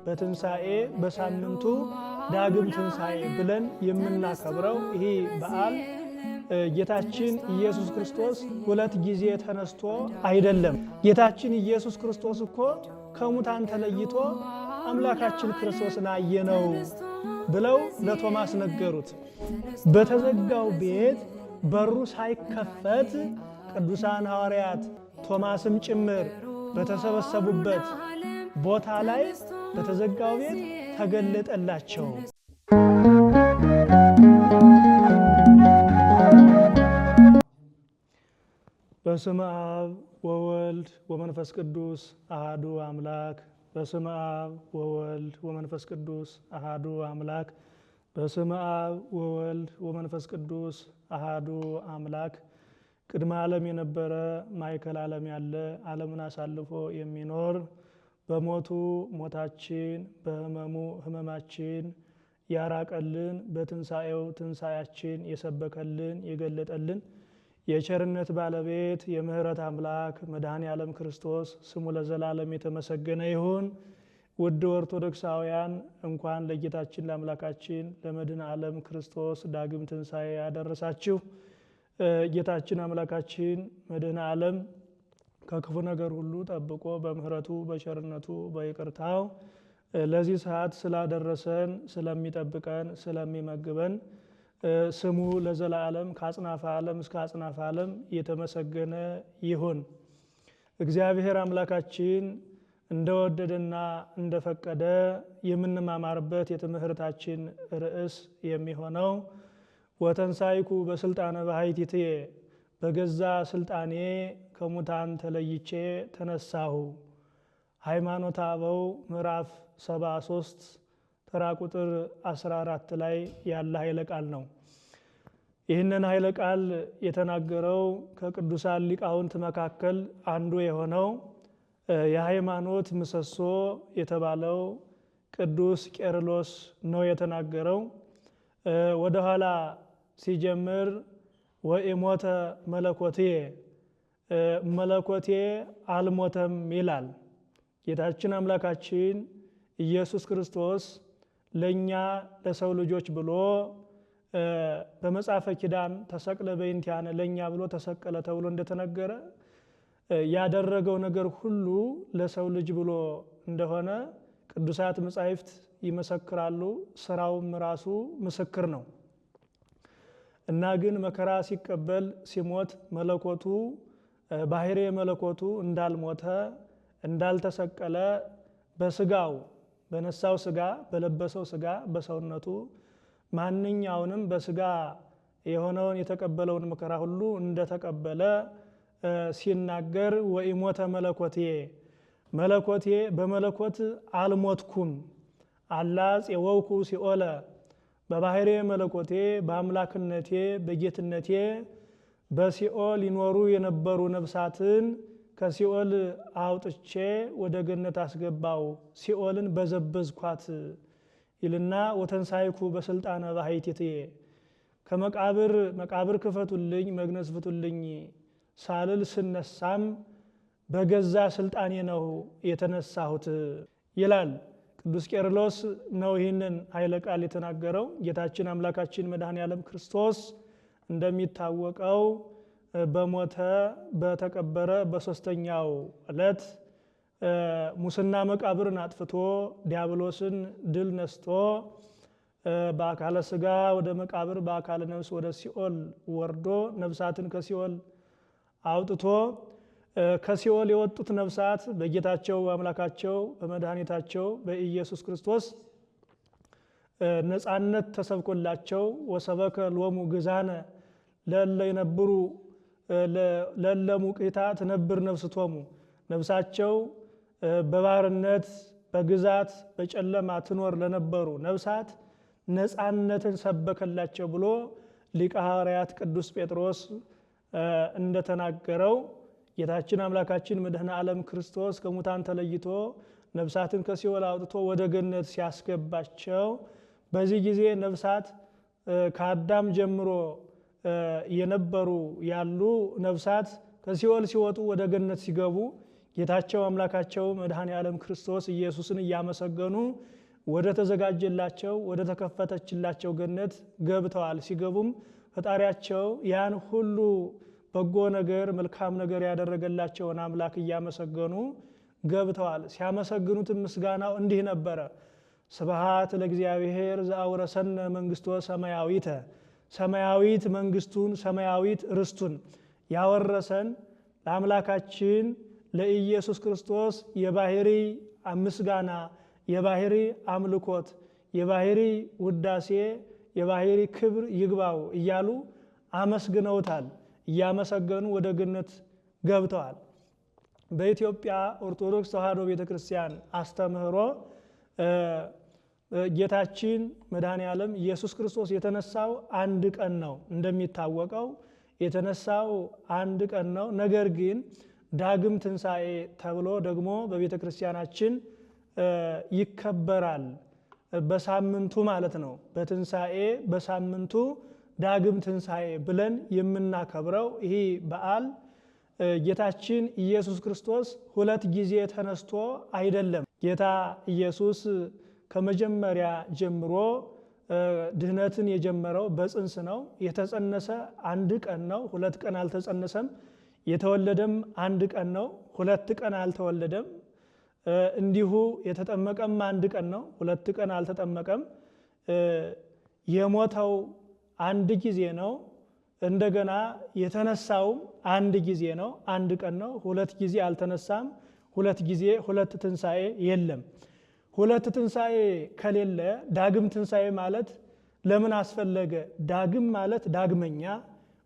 በትንሣኤ በሳምንቱ ዳግም ትንሣኤ ብለን የምናከብረው ይሄ በዓል ጌታችን ኢየሱስ ክርስቶስ ሁለት ጊዜ ተነስቶ አይደለም። ጌታችን ኢየሱስ ክርስቶስ እኮ ከሙታን ተለይቶ አምላካችን ክርስቶስን አየነው ብለው ለቶማስ ነገሩት። በተዘጋው ቤት በሩ ሳይከፈት ቅዱሳን ሐዋርያት ቶማስም ጭምር በተሰበሰቡበት ቦታ ላይ በተዘጋው ቤት ተገለጠላቸው። በስመ አብ ወወልድ ወመንፈስ ቅዱስ አሃዱ አምላክ። በስመ አብ ወወልድ ወመንፈስ ቅዱስ አሃዱ አምላክ። በስመ አብ ወወልድ ወመንፈስ ቅዱስ አሃዱ አምላክ። ቅድመ ዓለም የነበረ ማዕከለ ዓለም ያለ ዓለምን አሳልፎ የሚኖር በሞቱ ሞታችን በሕመሙ ሕመማችን ያራቀልን በትንሣኤው ትንሣኤያችን የሰበከልን የገለጠልን የቸርነት ባለቤት የምህረት አምላክ መድኃኔ ዓለም ክርስቶስ ስሙ ለዘላለም የተመሰገነ ይሁን። ውድ ኦርቶዶክሳውያን እንኳን ለጌታችን ለአምላካችን ለመድኃኔ ዓለም ክርስቶስ ዳግም ትንሣኤ ያደረሳችሁ። ጌታችን አምላካችን መድኃኔ ዓለም ከክፉ ነገር ሁሉ ጠብቆ በምህረቱ በቸርነቱ በይቅርታው ለዚህ ሰዓት ስላደረሰን ስለሚጠብቀን ስለሚመግበን ስሙ ለዘላለም ከአጽናፈ ዓለም እስከ አጽናፈ ዓለም የተመሰገነ ይሁን። እግዚአብሔር አምላካችን እንደወደደና እንደፈቀደ የምንማማርበት የትምህርታችን ርዕስ የሚሆነው ወተንሳይኩ በስልጣነ ባሕቲትየ፣ በገዛ ስልጣኔ ከሙታን ተለይቼ ተነሳሁ። ሃይማኖተ አበው ምዕራፍ 73 ተራ ቁጥር 14 ላይ ያለ ኃይለ ቃል ነው። ይህንን ኃይለ ቃል የተናገረው ከቅዱሳን ሊቃውንት መካከል አንዱ የሆነው የሃይማኖት ምሰሶ የተባለው ቅዱስ ቄርሎስ ነው የተናገረው። ወደ ኋላ ሲጀምር ወኢሞተ መለኮትየ፣ መለኮቴ አልሞተም ይላል። ጌታችን አምላካችን ኢየሱስ ክርስቶስ ለኛ ለሰው ልጆች ብሎ በመጽሐፈ ኪዳን ተሰቅለ በእንቲአነ ለኛ ብሎ ተሰቀለ ተብሎ እንደተነገረ ያደረገው ነገር ሁሉ ለሰው ልጅ ብሎ እንደሆነ ቅዱሳት መጻሕፍት ይመሰክራሉ። ስራውም ራሱ ምስክር ነው እና ግን መከራ ሲቀበል ሲሞት መለኮቱ ባሕርየ መለኮቱ እንዳልሞተ እንዳልተሰቀለ በስጋው በነሳው ስጋ በለበሰው ስጋ በሰውነቱ ማንኛውንም በስጋ የሆነውን የተቀበለውን መከራ ሁሉ እንደተቀበለ ሲናገር ወኢሞተ መለኮትየ፣ መለኮቴ በመለኮት አልሞትኩም አላ ፄወውኩ ሲኦለ፣ በባሕርየ መለኮቴ በአምላክነቴ በጌትነቴ በሲኦል ይኖሩ የነበሩ ነፍሳትን ከሲኦል አውጥቼ ወደ ገነት አስገባው፣ ሲኦልን በዘበዝኳት ይልና ወተንሳይኩ በስልጣነ ባሕቲትየ፣ መቃብር ክፈቱልኝ መግነዝ ፍቱልኝ ሳልል ስነሳም በገዛ ስልጣኔ ነው የተነሳሁት ይላል ቅዱስ ቄርሎስ ነው ይህንን ኃይለ ቃል የተናገረው። ጌታችን አምላካችን መድኃኔ ዓለም ክርስቶስ እንደሚታወቀው በሞተ በተቀበረ በሶስተኛው ዕለት ሙስና መቃብርን አጥፍቶ ዲያብሎስን ድል ነስቶ በአካለ ስጋ ወደ መቃብር በአካለ ነፍስ ወደ ሲኦል ወርዶ ነፍሳትን ከሲኦል አውጥቶ ከሲኦል የወጡት ነፍሳት በጌታቸው አምላካቸው በመድኃኒታቸው በኢየሱስ ክርስቶስ ነፃነት ተሰብኮላቸው ወሰበከ ሎሙ ግዛነ ለእለ ይነብሩ ለእለ ሙቅታ ትነብር ነፍስቶሙ፣ ነፍሳቸው በባርነት በግዛት በጨለማ ትኖር ለነበሩ ነፍሳት ነፃነትን ሰበከላቸው ብሎ ሊቀ ሐዋርያት ቅዱስ ጴጥሮስ እንደተናገረው ጌታችን አምላካችን መድኃኔ ዓለም ክርስቶስ ከሙታን ተለይቶ ነፍሳትን ከሲኦል አውጥቶ ወደ ገነት ሲያስገባቸው በዚህ ጊዜ ነፍሳት ከአዳም ጀምሮ የነበሩ ያሉ ነፍሳት ከሲኦል ሲወጡ ወደ ገነት ሲገቡ ጌታቸው አምላካቸው መድኃኔ ዓለም ክርስቶስ ኢየሱስን እያመሰገኑ ወደ ተዘጋጀላቸው ወደ ተከፈተችላቸው ገነት ገብተዋል። ሲገቡም ፈጣሪያቸው ያን ሁሉ በጎ ነገር መልካም ነገር ያደረገላቸውን አምላክ እያመሰገኑ ገብተዋል። ሲያመሰግኑትም ምስጋናው እንዲህ ነበረ። ስብሐት ለእግዚአብሔር ዘአውረሰነ መንግሥቶ ሰማያዊተ፣ ሰማያዊት መንግስቱን ሰማያዊት ርስቱን ያወረሰን ለአምላካችን ለኢየሱስ ክርስቶስ የባህሪ ምስጋና፣ የባህሪ አምልኮት፣ የባህሪ ውዳሴ፣ የባህሪ ክብር ይግባው እያሉ አመስግነውታል። እያመሰገኑ ወደ ገነት ገብተዋል። በኢትዮጵያ ኦርቶዶክስ ተዋሕዶ ቤተክርስቲያን አስተምህሮ ጌታችን መድኃኔ ዓለም ኢየሱስ ክርስቶስ የተነሳው አንድ ቀን ነው። እንደሚታወቀው የተነሳው አንድ ቀን ነው። ነገር ግን ዳግም ትንሣኤ ተብሎ ደግሞ በቤተ ክርስቲያናችን ይከበራል። በሳምንቱ ማለት ነው። በትንሣኤ በሳምንቱ ዳግም ትንሣኤ ብለን የምናከብረው ይህ በዓል ጌታችን ኢየሱስ ክርስቶስ ሁለት ጊዜ ተነስቶ አይደለም። ጌታ ኢየሱስ ከመጀመሪያ ጀምሮ ድህነትን የጀመረው በጽንስ ነው። የተጸነሰ አንድ ቀን ነው፣ ሁለት ቀን አልተጸነሰም። የተወለደም አንድ ቀን ነው፣ ሁለት ቀን አልተወለደም። እንዲሁ የተጠመቀም አንድ ቀን ነው፣ ሁለት ቀን አልተጠመቀም። የሞተው አንድ ጊዜ ነው። እንደገና የተነሳውም አንድ ጊዜ ነው፣ አንድ ቀን ነው። ሁለት ጊዜ አልተነሳም። ሁለት ጊዜ ሁለት ትንሣኤ የለም። ሁለት ትንሣኤ ከሌለ ዳግም ትንሣኤ ማለት ለምን አስፈለገ? ዳግም ማለት ዳግመኛ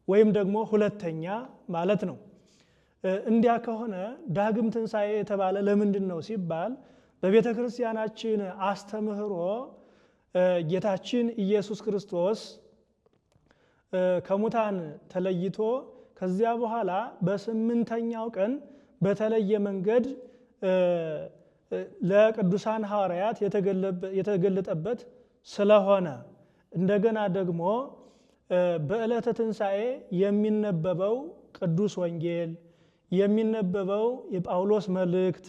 ወይም ደግሞ ሁለተኛ ማለት ነው። እንዲያ ከሆነ ዳግም ትንሣኤ የተባለ ለምንድን ነው ሲባል በቤተ ክርስቲያናችን አስተምህሮ ጌታችን ኢየሱስ ክርስቶስ ከሙታን ተለይቶ ከዚያ በኋላ በስምንተኛው ቀን በተለየ መንገድ ለቅዱሳን ሐዋርያት የተገለጠበት ስለሆነ እንደገና ደግሞ በዕለተ ትንሣኤ የሚነበበው ቅዱስ ወንጌል፣ የሚነበበው የጳውሎስ መልእክት፣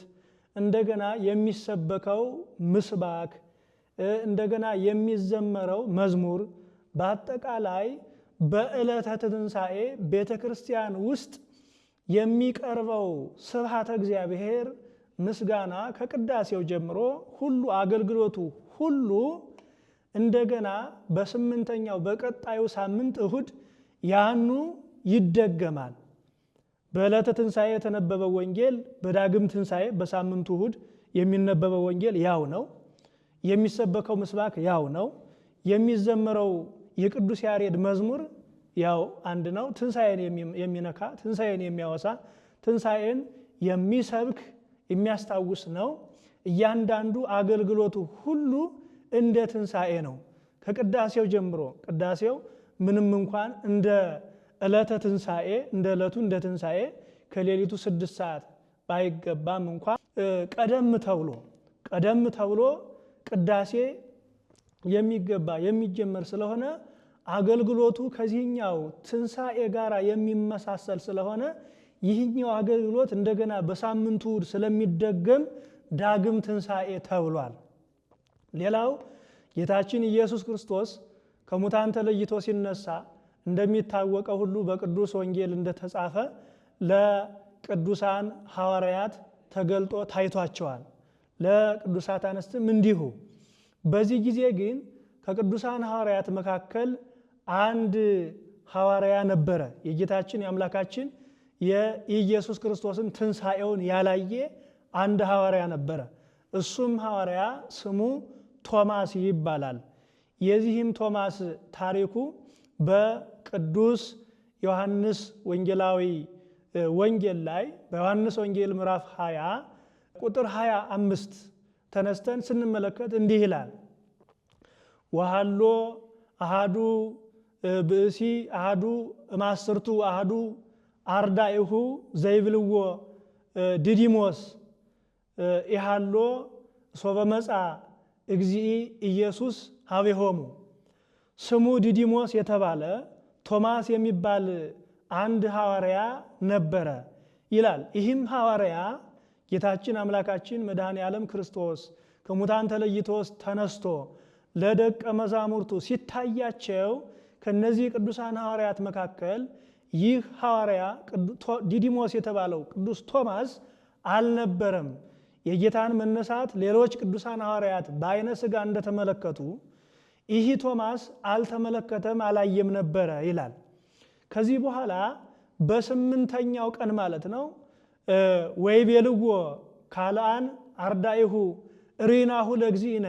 እንደገና የሚሰበከው ምስባክ፣ እንደገና የሚዘመረው መዝሙር፣ በአጠቃላይ በዕለተ ትንሣኤ ቤተ ክርስቲያን ውስጥ የሚቀርበው ስብሐተ እግዚአብሔር ምስጋና ከቅዳሴው ጀምሮ ሁሉ አገልግሎቱ ሁሉ እንደገና በስምንተኛው በቀጣዩ ሳምንት እሁድ ያኑ ይደገማል። በዕለተ ትንሣኤ የተነበበው ወንጌል በዳግም ትንሣኤ በሳምንቱ እሁድ የሚነበበው ወንጌል ያው ነው። የሚሰበከው ምስባክ ያው ነው። የሚዘመረው የቅዱስ ያሬድ መዝሙር ያው አንድ ነው። ትንሣኤን የሚነካ ትንሣኤን የሚያወሳ ትንሣኤን የሚሰብክ የሚያስታውስ ነው። እያንዳንዱ አገልግሎቱ ሁሉ እንደ ትንሣኤ ነው። ከቅዳሴው ጀምሮ ቅዳሴው ምንም እንኳን እንደ ዕለተ ትንሣኤ እንደ ዕለቱ እንደ ትንሣኤ ከሌሊቱ 6 ሰዓት ባይገባም እንኳን ቀደም ተብሎ ቅዳሴ የሚገባ የሚጀመር ስለሆነ አገልግሎቱ ከዚህኛው ትንሣኤ ጋር የሚመሳሰል ስለሆነ ይህኛው አገልግሎት እንደገና በሳምንቱ ስለሚደገም ዳግም ትንሣኤ ተብሏል። ሌላው ጌታችን ኢየሱስ ክርስቶስ ከሙታን ተለይቶ ሲነሳ እንደሚታወቀው ሁሉ በቅዱስ ወንጌል እንደተጻፈ ለቅዱሳን ሐዋርያት ተገልጦ ታይቷቸዋል። ለቅዱሳት አንስትም እንዲሁ። በዚህ ጊዜ ግን ከቅዱሳን ሐዋርያት መካከል አንድ ሐዋርያ ነበረ። የጌታችን የአምላካችን የኢየሱስ ክርስቶስን ትንሣኤውን ያላየ አንድ ሐዋርያ ነበረ። እሱም ሐዋርያ ስሙ ቶማስ ይባላል። የዚህም ቶማስ ታሪኩ በቅዱስ ዮሐንስ ወንጌላዊ ወንጌል ላይ በዮሐንስ ወንጌል ምዕራፍ 20 ቁጥር 25 ተነስተን ስንመለከት እንዲህ ይላል። ወሃሎ አሃዱ ብእሲ አሃዱ እማስርቱ አሃዱ አርዳኢሁ ዘይብልዎ ዲዲሞስ ኢሃሎ ሶበ መጻ እግዚእ ኢየሱስ ሀቤሆሙ። ስሙ ዲዲሞስ የተባለ ቶማስ የሚባል አንድ ሐዋርያ ነበረ ይላል። ይህም ሐዋርያ ጌታችን አምላካችን መድኃኔ ዓለም ክርስቶስ ከሙታን ተለይቶ ተነስቶ ለደቀ መዛሙርቱ ሲታያቸው ከነዚህ ቅዱሳን ሐዋርያት መካከል ይህ ሐዋርያ ዲዲሞስ የተባለው ቅዱስ ቶማስ አልነበረም። የጌታን መነሳት ሌሎች ቅዱሳን ሐዋርያት በዓይነ ሥጋ እንደተመለከቱ ይህ ቶማስ አልተመለከተም፣ አላየም ነበረ ይላል። ከዚህ በኋላ በስምንተኛው ቀን ማለት ነው ወይቤልዎ ካልአን አርዳኢሁ ሪናሁ ለእግዚእነ።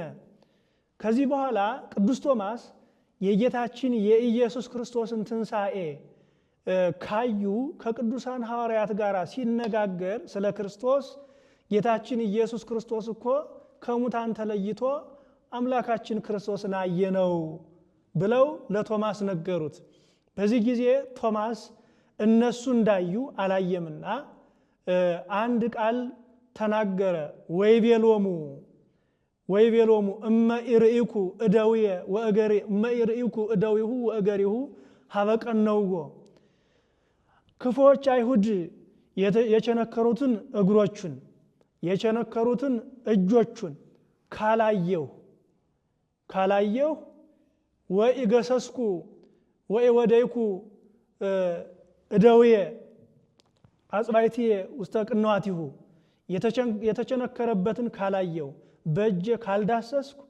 ከዚህ በኋላ ቅዱስ ቶማስ የጌታችን የኢየሱስ ክርስቶስን ትንሣኤ ካዩ ከቅዱሳን ሐዋርያት ጋር ሲነጋገር ስለ ክርስቶስ ጌታችን ኢየሱስ ክርስቶስ እኮ ከሙታን ተለይቶ አምላካችን ክርስቶስን አየነው ብለው ለቶማስ ነገሩት። በዚህ ጊዜ ቶማስ እነሱ እንዳዩ አላየምና አንድ ቃል ተናገረ። ወይቤሎሙ እመ ኢርኢኩ እደዊየ ወእገሪ እመ ኢርኢኩ እደዊሁ ወእገሪሁ ሀበቀነውዎ። ክፉዎች አይሁድ የቸነከሩትን እግሮቹን የቸነከሩትን እጆቹን ካላየሁ ወኢገሰስኩ ወኢወደይኩ እደዊየ አጽባይትየ ውስተ ቅንዋቲሁ፣ የተቸነከረበትን ካላየው በእጄ ካልዳሰስኩ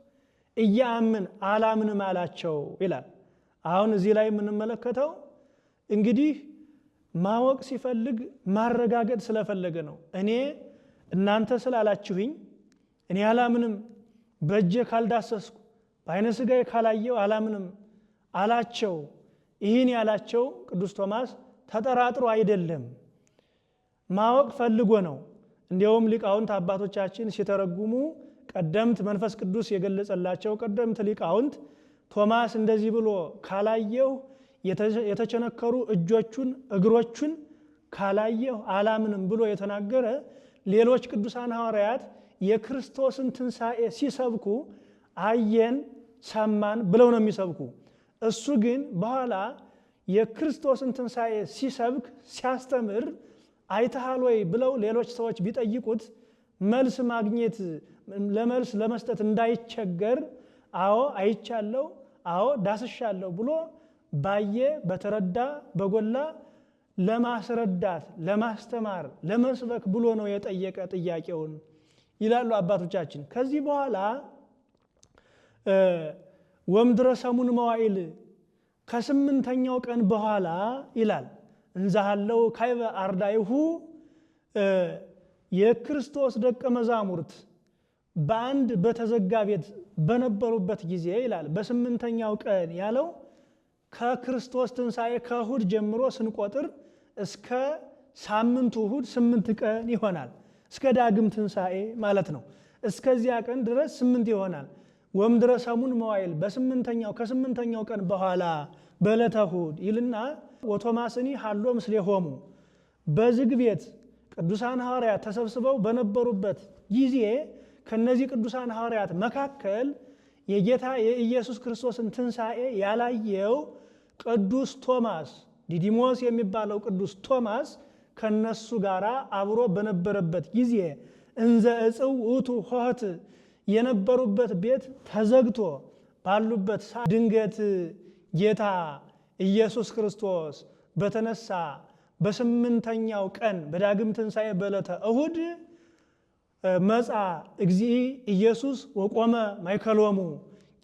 እያምን አላምንም አላቸው ይላል። አሁን እዚህ ላይ የምንመለከተው እንግዲህ ማወቅ ሲፈልግ ማረጋገጥ ስለፈለገ ነው። እኔ እናንተ ስላላችሁኝ እኔ አላምንም፣ በእጄ ካልዳሰስኩ በዓይነ ሥጋዬ ካላየው አላምንም አላቸው። ይህን ያላቸው ቅዱስ ቶማስ ተጠራጥሮ አይደለም፣ ማወቅ ፈልጎ ነው። እንዲያውም ሊቃውንት አባቶቻችን ሲተረጉሙ ቀደምት መንፈስ ቅዱስ የገለጸላቸው ቀደምት ሊቃውንት ቶማስ እንደዚህ ብሎ ካላየው የተቸነከሩ እጆቹን እግሮቹን ካላየው አላምንም ብሎ የተናገረ ሌሎች ቅዱሳን ሐዋርያት የክርስቶስን ትንሣኤ ሲሰብኩ አየን ሰማን ብለው ነው የሚሰብኩ። እሱ ግን በኋላ የክርስቶስን ትንሣኤ ሲሰብክ ሲያስተምር አይተሃል ወይ ብለው ሌሎች ሰዎች ቢጠይቁት መልስ ማግኘት ለመልስ ለመስጠት እንዳይቸገር አዎ አይቻለሁ፣ አዎ ዳስሻለሁ ብሎ ባየ በተረዳ በጎላ ለማስረዳት ለማስተማር ለመስበክ ብሎ ነው የጠየቀ ጥያቄውን ይላሉ አባቶቻችን። ከዚህ በኋላ ወምድረ ሰሙን መዋዕል ከስምንተኛው ቀን በኋላ ይላል እንዛሃለው ካይበ አርዳይሁ የክርስቶስ ደቀ መዛሙርት በአንድ በተዘጋ ቤት በነበሩበት ጊዜ ይላል። በስምንተኛው ቀን ያለው ከክርስቶስ ትንሣኤ ከእሁድ ጀምሮ ስንቆጥር እስከ ሳምንቱ እሁድ 8 ቀን ይሆናል። እስከ ዳግም ትንሣኤ ማለት ነው። እስከዚያ ቀን ድረስ 8 ይሆናል። ወምድረ ሰሙን መዋዕል ከስምንተኛው ቀን በኋላ በዕለተ እሁድ ይልና ወቶማስኒ ሀሎ ምስሌሆሙ በዝግ ቤት ቅዱሳን ሐዋርያት ተሰብስበው በነበሩበት ጊዜ ከነዚህ ቅዱሳን ሐዋርያት መካከል የጌታ የኢየሱስ ክርስቶስን ትንሣኤ ያላየው ቅዱስ ቶማስ ዲዲሞስ የሚባለው ቅዱስ ቶማስ ከነሱ ጋር አብሮ በነበረበት ጊዜ እንዘ እጽው ውእቱ ሆህት የነበሩበት ቤት ተዘግቶ ባሉበት ድንገት ጌታ ኢየሱስ ክርስቶስ በተነሳ በስምንተኛው ቀን በዳግም ትንሣኤ በዕለተ እሁድ መጻ እግዚእ ኢየሱስ ወቆመ ማእከሎሙ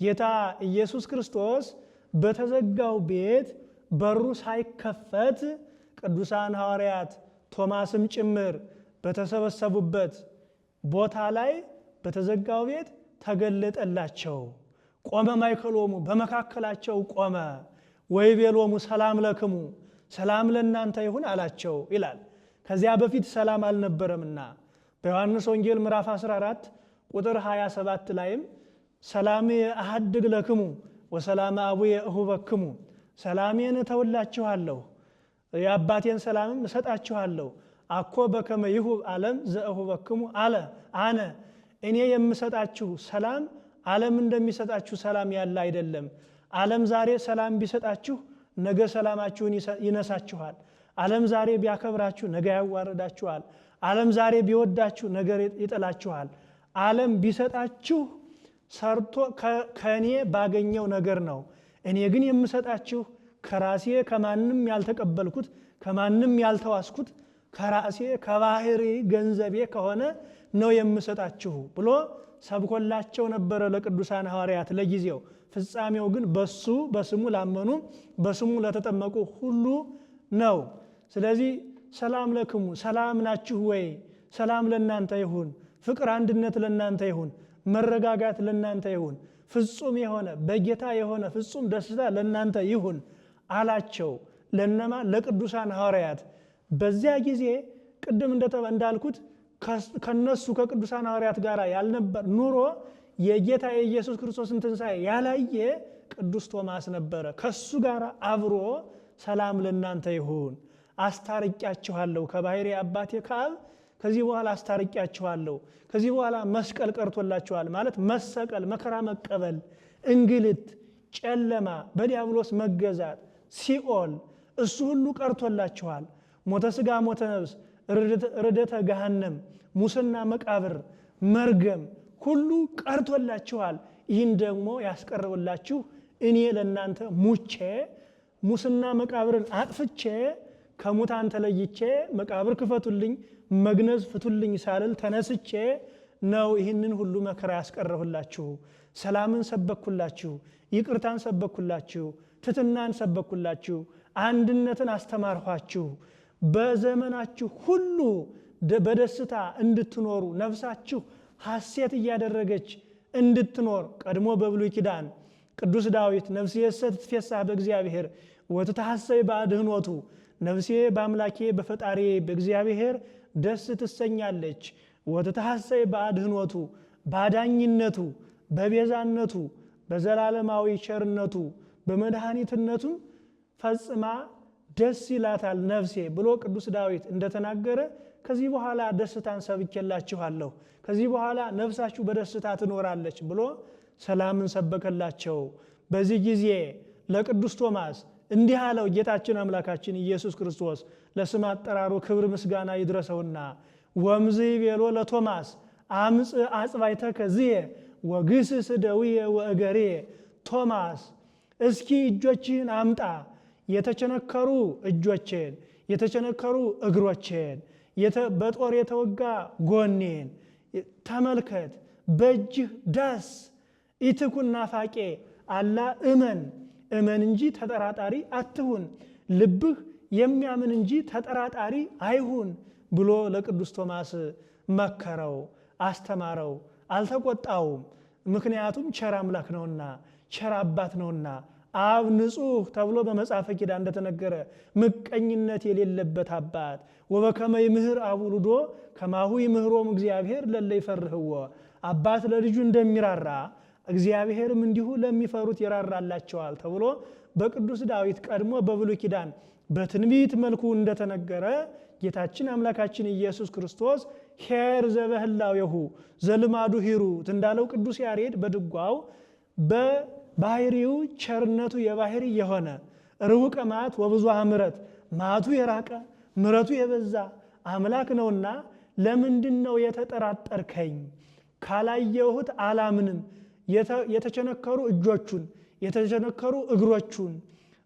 ጌታ ኢየሱስ ክርስቶስ በተዘጋው ቤት በሩ ሳይከፈት ቅዱሳን ሐዋርያት ቶማስም ጭምር በተሰበሰቡበት ቦታ ላይ በተዘጋው ቤት ተገለጠላቸው። ቆመ ማእከሎሙ በመካከላቸው ቆመ። ወይቤሎሙ ሰላም ለክሙ ሰላም ለእናንተ ይሁን አላቸው ይላል። ከዚያ በፊት ሰላም አልነበረምና በዮሐንስ ወንጌል ምዕራፍ 14 ቁጥር 27 ላይም ሰላም አሐድግ ለክሙ ወሰላም አቡየ እሁበክሙ ሰላሜን እተውላችኋለሁ የአባቴን ሰላምም እሰጣችኋለሁ አኮ በከመ ይሁብ ዓለም ዘእሁበክሙ አለ አነ እኔ የምሰጣችሁ ሰላም ዓለም እንደሚሰጣችሁ ሰላም ያለ አይደለም። ዓለም ዛሬ ሰላም ቢሰጣችሁ ነገ ሰላማችሁን ይነሳችኋል። ዓለም ዛሬ ቢያከብራችሁ ነገ ያዋርዳችኋል። ዓለም ዛሬ ቢወዳችሁ ነገር ይጥላችኋል። ዓለም ቢሰጣችሁ ሰርቶ ከእኔ ባገኘው ነገር ነው። እኔ ግን የምሰጣችሁ ከራሴ ከማንም ያልተቀበልኩት ከማንም ያልተዋስኩት ከራሴ ከባህሪ ገንዘቤ ከሆነ ነው የምሰጣችሁ ብሎ ሰብኮላቸው ነበረ ለቅዱሳን ሐዋርያት ለጊዜው። ፍጻሜው ግን በስሙ ላመኑ በስሙ ለተጠመቁ ሁሉ ነው። ስለዚህ ሰላም ለክሙ፣ ሰላም ናችሁ ወይ? ሰላም ለእናንተ ይሁን፣ ፍቅር አንድነት ለእናንተ ይሁን፣ መረጋጋት ለእናንተ ይሁን፣ ፍጹም የሆነ በጌታ የሆነ ፍጹም ደስታ ለእናንተ ይሁን አላቸው። ለነማ ለቅዱሳን ሐዋርያት። በዚያ ጊዜ ቅድም እንዳልኩት ከነሱ ከቅዱሳን ሐዋርያት ጋር ያልነበር ኑሮ የጌታ የኢየሱስ ክርስቶስን ትንሣኤ ያላየ ቅዱስ ቶማስ ነበረ። ከሱ ጋር አብሮ ሰላም ለእናንተ ይሁን፣ አስታርቂያችኋለሁ ከባሕርይ አባቴ ከአብ ከዚህ በኋላ አስታርቂያችኋለሁ። ከዚህ በኋላ መስቀል ቀርቶላችኋል ማለት መሰቀል፣ መከራ መቀበል፣ እንግልት፣ ጨለማ፣ በዲያብሎስ መገዛት፣ ሲኦል እሱ ሁሉ ቀርቶላችኋል። ሞተ ሥጋ ሞተ ነፍስ፣ ርደተ ገሃነም፣ ሙስና መቃብር፣ መርገም ሁሉ ቀርቶላችኋል። ይህን ደግሞ ያስቀርብላችሁ እኔ ለእናንተ ሙቼ ሙስና መቃብርን አጥፍቼ ከሙታን ተለይቼ መቃብር ክፈቱልኝ መግነዝ ፍቱልኝ ሳልል ተነስቼ ነው ይህንን ሁሉ መከራ ያስቀረሁላችሁ። ሰላምን ሰበኩላችሁ፣ ይቅርታን ሰበኩላችሁ፣ ትሕትናን ሰበኩላችሁ፣ አንድነትን አስተማርኋችሁ። በዘመናችሁ ሁሉ በደስታ እንድትኖሩ ነፍሳችሁ ሐሴት እያደረገች እንድትኖር ቀድሞ በብሉይ ኪዳን ቅዱስ ዳዊት ነፍሴሰ ትትፌሳህ በእግዚአብሔር ወትትሐሰይ በአድኅኖቱ፣ ነፍሴ በአምላኬ በፈጣሪ በእግዚአብሔር ደስ ትሰኛለች። ወትትሐሰይ በአድኅኖቱ፣ ባዳኝነቱ፣ በቤዛነቱ፣ በዘላለማዊ ቸርነቱ፣ በመድኃኒትነቱ ፈጽማ ደስ ይላታል ነፍሴ ብሎ ቅዱስ ዳዊት እንደተናገረ ከዚህ በኋላ ደስታን ሰብኬላችኋለሁ፣ ከዚህ በኋላ ነፍሳችሁ በደስታ ትኖራለች ብሎ ሰላምን ሰበከላቸው። በዚህ ጊዜ ለቅዱስ ቶማስ እንዲህ አለው ጌታችን አምላካችን ኢየሱስ ክርስቶስ ለስም አጠራሩ ክብር ምስጋና ይድረሰውና ወምዝ ቤሎ ለቶማስ አምፅ አጽባይተከ ዝየ ወግስስ ደውየ ወእገሬ። ቶማስ እስኪ እጆችህን አምጣ፣ የተቸነከሩ እጆቼን የተቸነከሩ እግሮቼን በጦር የተወጋ ጎኔን ተመልከት፣ በእጅህ ዳስ። ኢትኩን ናፋቄ አላ እመን እንጂ ተጠራጣሪ አትሁን፣ ልብህ የሚያምን እንጂ ተጠራጣሪ አይሁን ብሎ ለቅዱስ ቶማስ መከረው፣ አስተማረው። አልተቆጣውም። ምክንያቱም ቸር አምላክ ነውና ቸር አባት ነውና። አብ ንጹሕ ተብሎ በመጽሐፈ ኪዳን እንደተነገረ ምቀኝነት የሌለበት አባት። ወበከመ ይምህር አብ ውሉዶ ከማሁ ይምህሮሙ እግዚአብሔር ለለ ይፈርህዎ። አባት ለልጁ እንደሚራራ እግዚአብሔርም እንዲሁ ለሚፈሩት ይራራላቸዋል ተብሎ በቅዱስ ዳዊት ቀድሞ በብሉይ ኪዳን በትንቢት መልኩ እንደተነገረ ጌታችን አምላካችን ኢየሱስ ክርስቶስ ኄር ዘበህላዌሁ ዘልማዱ ሂሩት እንዳለው ቅዱስ ያሬድ በድጓው በባህሪው ቸርነቱ የባህሪ የሆነ ርሁቀ መዓት ወብዙኃ ምሕረት፣ መዓቱ የራቀ ምሕረቱ የበዛ አምላክ ነውና ለምንድን ነው የተጠራጠርከኝ? ካላየሁት አላምንም። የተቸነከሩ እጆቹን የተቸነከሩ እግሮቹን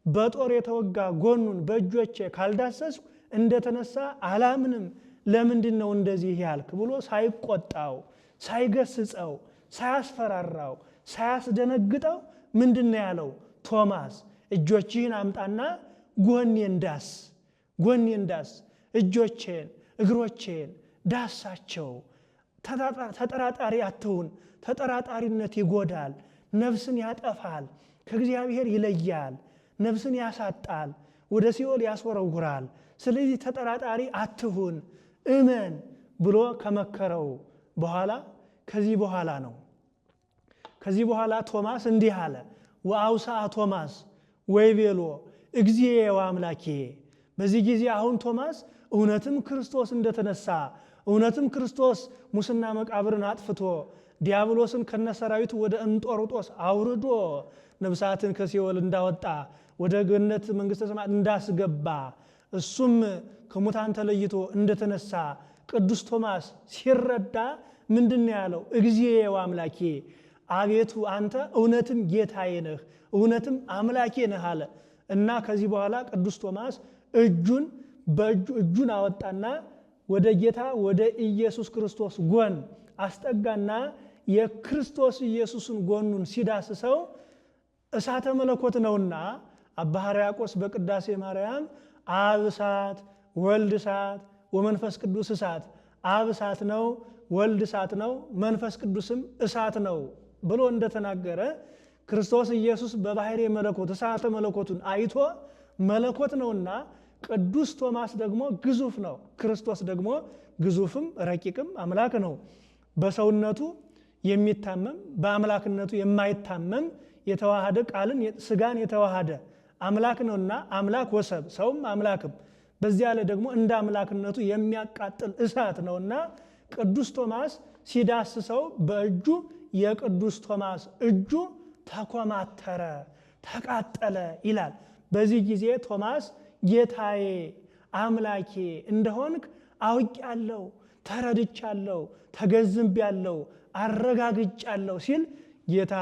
በጦር የተወጋ ጎኑን በእጆቼ ካልዳሰስኩ እንደተነሳ አላምንም። ለምንድን ነው እንደዚህ ያልክ ብሎ ሳይቆጣው፣ ሳይገስጸው፣ ሳያስፈራራው፣ ሳያስደነግጠው ምንድን ነው ያለው? ቶማስ እጆችህን አምጣና ጎኔን ዳስ፣ ጎኔን ዳስ፣ እጆቼን እግሮቼን ዳሳቸው። ተጠራጣሪ አትሁን። ተጠራጣሪነት ይጎዳል፣ ነፍስን ያጠፋል፣ ከእግዚአብሔር ይለያል፣ ነፍስን ያሳጣል፣ ወደ ሲኦል ያስወረውራል። ስለዚህ ተጠራጣሪ አትሁን፣ እመን ብሎ ከመከረው በኋላ ከዚህ በኋላ ነው። ከዚህ በኋላ ቶማስ እንዲህ አለ። ወአውስአ ቶማስ ወይቤሎ እግዚእየ ወአምላኬ። በዚህ ጊዜ አሁን ቶማስ እውነትም ክርስቶስ እንደተነሳ እውነትም ክርስቶስ ሙስና መቃብርን አጥፍቶ ዲያብሎስን ከነሰራዊቱ ወደ እንጦርጦስ አውርዶ ነፍሳትን ከሲኦል እንዳወጣ ወደ ገነት መንግሥተ ሰማያት እንዳስገባ እሱም ከሙታን ተለይቶ እንደተነሳ ቅዱስ ቶማስ ሲረዳ ምንድነው ያለው? እግዚእ ወአምላኬ፣ አቤቱ አንተ እውነትም ጌታዬ ነህ፣ እውነትም አምላኬ ነህ አለ እና ከዚህ በኋላ ቅዱስ ቶማስ እጁን አወጣና ወደ ጌታ ወደ ኢየሱስ ክርስቶስ ጎን አስጠጋና የክርስቶስ ኢየሱስን ጎኑን ሲዳስሰው እሳተ መለኮት ነውና አባ ሕርያቆስ በቅዳሴ ማርያም አብ እሳት ወልድ እሳት ወመንፈስ ቅዱስ እሳት፣ አብ እሳት ነው፣ ወልድ እሳት ነው፣ መንፈስ ቅዱስም እሳት ነው ብሎ እንደተናገረ ክርስቶስ ኢየሱስ በባሕርየ መለኮት እሳተ መለኮቱን አይቶ መለኮት ነውና ቅዱስ ቶማስ ደግሞ ግዙፍ ነው። ክርስቶስ ደግሞ ግዙፍም ረቂቅም አምላክ ነው። በሰውነቱ የሚታመም በአምላክነቱ የማይታመም የተዋሃደ ቃልን ስጋን የተዋሃደ አምላክ ነውና አምላክ ወሰብ ሰውም አምላክም በዚያ ላይ ደግሞ እንደ አምላክነቱ የሚያቃጥል እሳት ነውና ቅዱስ ቶማስ ሲዳስሰው በእጁ የቅዱስ ቶማስ እጁ ተኮማተረ፣ ተቃጠለ ይላል። በዚህ ጊዜ ቶማስ ጌታዬ አምላኬ እንደሆንክ አውቄአለሁ፣ ተረድቻለሁ፣ ተገንዝቤአለሁ፣ አረጋግጫለሁ ሲል ጌታ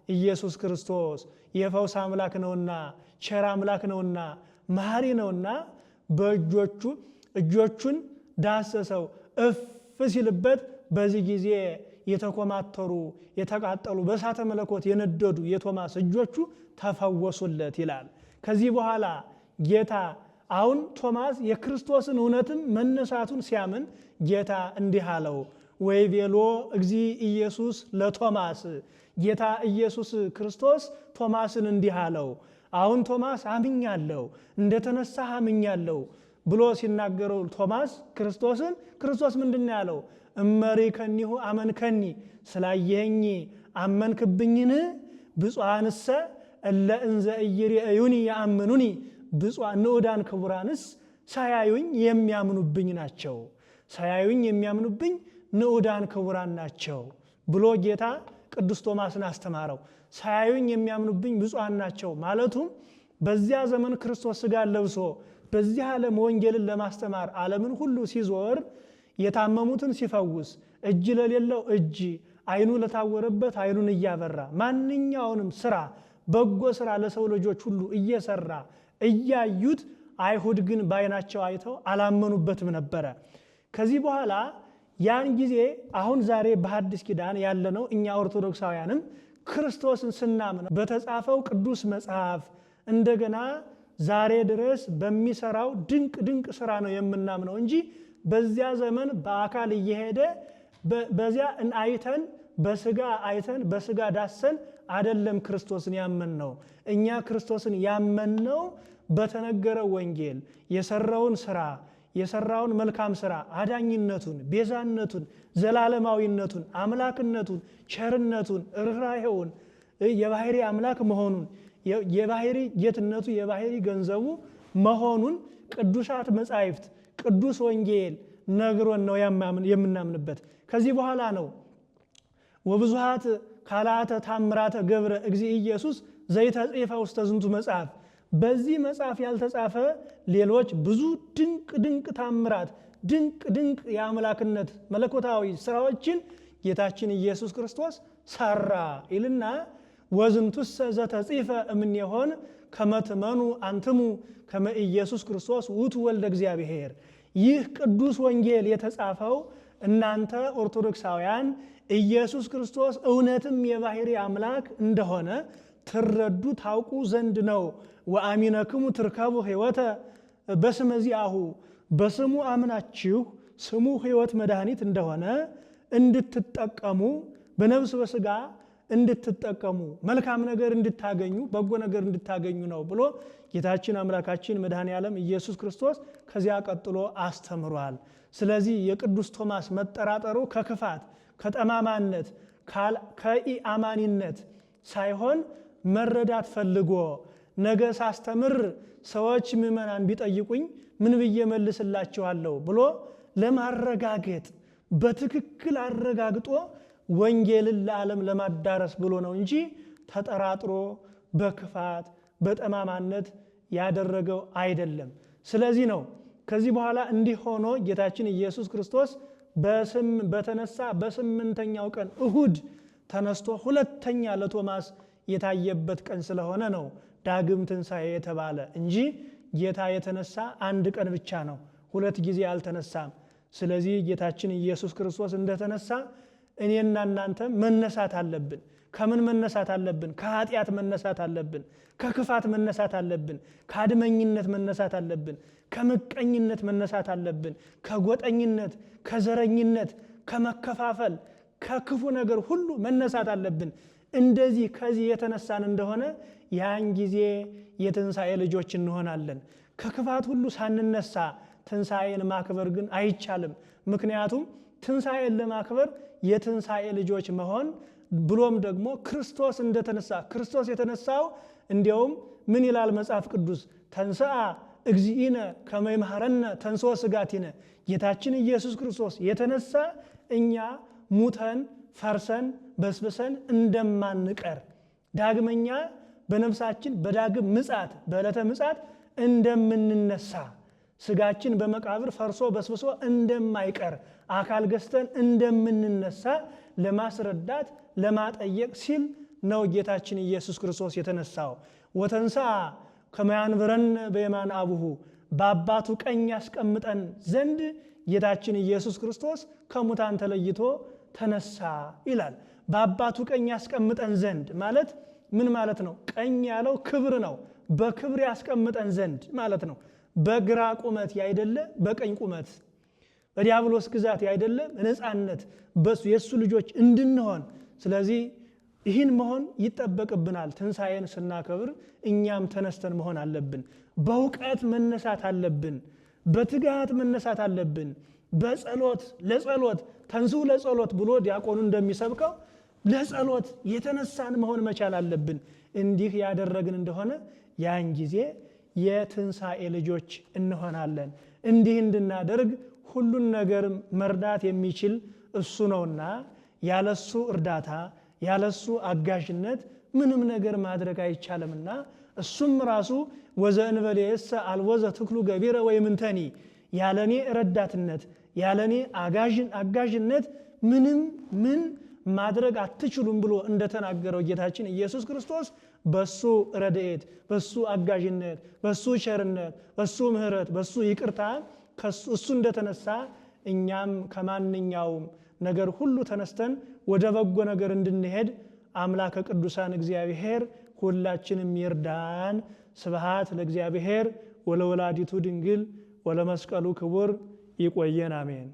ኢየሱስ ክርስቶስ የፈውስ አምላክ ነውና ቸር አምላክ ነውና መሐሪ ነውና እጆቹን ዳሰሰው። እፍ ሲልበት በዚህ ጊዜ የተኮማተሩ የተቃጠሉ በእሳተ መለኮት የነደዱ የቶማስ እጆቹ ተፈወሱለት ይላል። ከዚህ በኋላ ጌታ አሁን ቶማስ የክርስቶስን እውነትም መነሳቱን ሲያምን ጌታ እንዲህ አለው፣ ወይቤሎ እግዚእ ኢየሱስ ለቶማስ፣ ጌታ ኢየሱስ ክርስቶስ ቶማስን እንዲህ አለው፣ አሁን ቶማስ አምኛለሁ፣ እንደተነሳ አምኛለሁ ብሎ ሲናገረው ቶማስ ክርስቶስ ምንድን ያለው? እመሪከኒሁ አመንከኒ፣ ስላየኸኝ አመንክብኝን? ብፁዓንሰ እለ እንዘ ኢይሬኡኒ ያአምኑኒ፣ ብፁዓን ንዑዳን ክቡራንስ ሳያዩኝ የሚያምኑብኝ ናቸው፣ ሳያዩኝ የሚያምኑብኝ ንዑዳን ክቡራን ናቸው ብሎ ጌታ ቅዱስ ቶማስን አስተማረው። ሳያዩኝ የሚያምኑብኝ ብፁዓን ናቸው ማለቱም በዚያ ዘመን ክርስቶስ ሥጋ ለብሶ በዚህ ዓለም ወንጌልን ለማስተማር ዓለምን ሁሉ ሲዞር የታመሙትን ሲፈውስ፣ እጅ ለሌለው እጅ፣ አይኑ ለታወረበት አይኑን እያበራ ማንኛውንም ስራ በጎ ስራ ለሰው ልጆች ሁሉ እየሰራ እያዩት አይሁድ ግን ባይናቸው አይተው አላመኑበትም ነበረ። ከዚህ በኋላ ያን ጊዜ አሁን ዛሬ በሐዲስ ኪዳን ያለነው እኛ ኦርቶዶክሳውያንም ክርስቶስን ስናምን በተጻፈው ቅዱስ መጽሐፍ እንደገና ዛሬ ድረስ በሚሰራው ድንቅ ስራ ነው የምናምነው እንጂ በዚያ ዘመን በአካል እየሄደ በዚያ አይተን በስጋ አይተን በስጋ ዳሰን አይደለም ክርስቶስን ያመንነው። እኛ ክርስቶስን ያመንነው በተነገረው ወንጌል የሰራውን ስራ የሰራውን መልካም ስራ አዳኝነቱን፣ ቤዛነቱን፣ ዘላለማዊነቱን፣ አምላክነቱን፣ ቸርነቱን፣ ርኅራኄውን የባሕርይ አምላክ መሆኑን የባሕርይ ጌትነቱ የባሕርይ ገንዘቡ መሆኑን ቅዱሳት መጻሕፍት ቅዱስ ወንጌል ነግሮን ነው የምናምንበት። ከዚህ በኋላ ነው ወብዙሃት ካልአተ ታምራተ ገብረ እግዚእ ኢየሱስ ዘይተጽፈ ውስተ ዝንቱ መጽሐፍ፣ በዚህ መጽሐፍ ያልተጻፈ ሌሎች ብዙ ድንቅ ታምራት ድንቅ የአምላክነት መለኮታዊ ስራዎችን ጌታችን ኢየሱስ ክርስቶስ ሰራ ይልና ወዝንቱሰ ዘተጽፈ እምኔሆን ከመ ትመኑ አንትሙ ከመ ኢየሱስ ክርስቶስ ውእቱ ወልደ እግዚአብሔር። ይህ ቅዱስ ወንጌል የተጻፈው እናንተ ኦርቶዶክሳውያን ኢየሱስ ክርስቶስ እውነትም የባሕርይ አምላክ እንደሆነ ትረዱ ታውቁ ዘንድ ነው። ወአሚነክሙ ትርከቡ ሕይወተ በስመ ዚአሁ፣ በስሙ አምናችሁ ስሙ ሕይወት መድኃኒት እንደሆነ እንድትጠቀሙ በነፍስ በሥጋ እንድትጠቀሙ መልካም ነገር እንድታገኙ በጎ ነገር እንድታገኙ ነው ብሎ ጌታችን አምላካችን መድኃኔ ዓለም ኢየሱስ ክርስቶስ ከዚያ ቀጥሎ አስተምሯል። ስለዚህ የቅዱስ ቶማስ መጠራጠሩ ከክፋት ከጠማማነት ከኢአማኒነት ሳይሆን መረዳት ፈልጎ ነገ ሳስተምር ሰዎች ምዕመናን ቢጠይቁኝ ምን ብዬ መልስላቸዋለሁ ብሎ ለማረጋገጥ በትክክል አረጋግጦ ወንጌልን ለዓለም ለማዳረስ ብሎ ነው እንጂ ተጠራጥሮ በክፋት በጠማማነት ያደረገው አይደለም። ስለዚህ ነው ከዚህ በኋላ እንዲህ ሆኖ ጌታችን ኢየሱስ ክርስቶስ በተነሳ በ8ኛው ቀን እሁድ ተነስቶ ሁለተኛ ለቶማስ የታየበት ቀን ስለሆነ ነው ዳግም ትንሣኤ የተባለ እንጂ ጌታ የተነሳ አንድ ቀን ብቻ ነው፣ 2 ጊዜ አልተነሳም። ስለዚህ ጌታችን ኢየሱስ ክርስቶስ እንደተነሳ እኔና እናንተ መነሳት አለብን። ከምን መነሳት አለብን? ከኃጢአት መነሳት አለብን። ከክፋት መነሳት አለብን። ከአድመኝነት መነሳት አለብን። ከምቀኝነት መነሳት አለብን። ከጎጠኝነት፣ ከዘረኝነት፣ ከመከፋፈል፣ ከክፉ ነገር ሁሉ መነሳት አለብን። እንደዚህ ከዚህ የተነሳን እንደሆነ ያን ጊዜ የትንሣኤ ልጆች እንሆናለን። ከክፋት ሁሉ ሳንነሳ ትንሣኤን ማክበር ግን አይቻልም። ምክንያቱም ትንሣኤን ለማክበር የትንሣኤ ልጆች መሆን ብሎም ደግሞ ክርስቶስ እንደተነሳ ክርስቶስ የተነሳው እንዲያውም ምን ይላል መጽሐፍ ቅዱስ? ተንሥአ እግዚእነ ከመ ይምሐረነ ተንሥኦ ሥጋቲነ። ጌታችን ኢየሱስ ክርስቶስ የተነሳ እኛ ሙተን ፈርሰን በስብሰን እንደማንቀር ዳግመኛ በነፍሳችን በዳግም ምጽአት በዕለተ ምጽአት እንደምንነሳ ስጋችን በመቃብር ፈርሶ በስብሶ እንደማይቀር አካል ገዝተን እንደምንነሳ ለማስረዳት ለማጠየቅ ሲል ነው ጌታችን ኢየሱስ ክርስቶስ የተነሳው። ወተንሥአ ከመ ያንብረነ በየማነ አቡሁ፣ በአባቱ ቀኝ ያስቀምጠን ዘንድ ጌታችን ኢየሱስ ክርስቶስ ከሙታን ተለይቶ ተነሳ ይላል። በአባቱ ቀኝ ያስቀምጠን ዘንድ ማለት ምን ማለት ነው? ቀኝ ያለው ክብር ነው። በክብር ያስቀምጠን ዘንድ ማለት ነው። በግራ ቁመት ያይደለ በቀኝ ቁመት፣ በዲያብሎስ ግዛት ያይደለ ነፃነት በሱ የሱ ልጆች እንድንሆን። ስለዚህ ይህን መሆን ይጠበቅብናል። ትንሣኤን ስናከብር እኛም ተነስተን መሆን አለብን። በእውቀት መነሳት አለብን። በትጋት መነሳት አለብን። በጸሎት ለጸሎት ተንሥኡ ለጸሎት ብሎ ዲያቆኑ እንደሚሰብከው ለጸሎት የተነሳን መሆን መቻል አለብን። እንዲህ ያደረግን እንደሆነ ያን ጊዜ የትንሣኤ ልጆች እንሆናለን። እንዲህ እንድናደርግ ሁሉን ነገር መርዳት የሚችል እሱ ነውና ያለሱ እርዳታ ያለሱ አጋዥነት ምንም ነገር ማድረግ አይቻልምና እሱም ራሱ ወዘእንበሌሰ አልቦ ዘትክሉ ገቢረ ወይምንተኒ፣ ያለኔ ረዳትነት ያለኔ አጋዥነት ምን ማድረግ አትችሉም ብሎ እንደተናገረው ጌታችን ኢየሱስ ክርስቶስ በሱ ረድኤት በሱ አጋዥነት በሱ ቸርነት በሱ ምሕረት በሱ ይቅርታ እሱ እንደተነሳ እኛም ከማንኛውም ነገር ሁሉ ተነስተን ወደ በጎ ነገር እንድንሄድ አምላከ ቅዱሳን እግዚአብሔር ሁላችንም ይርዳን። ስብሐት ለእግዚአብሔር ወለወላዲቱ ድንግል ወለመስቀሉ ክቡር። ይቆየን። አሜን።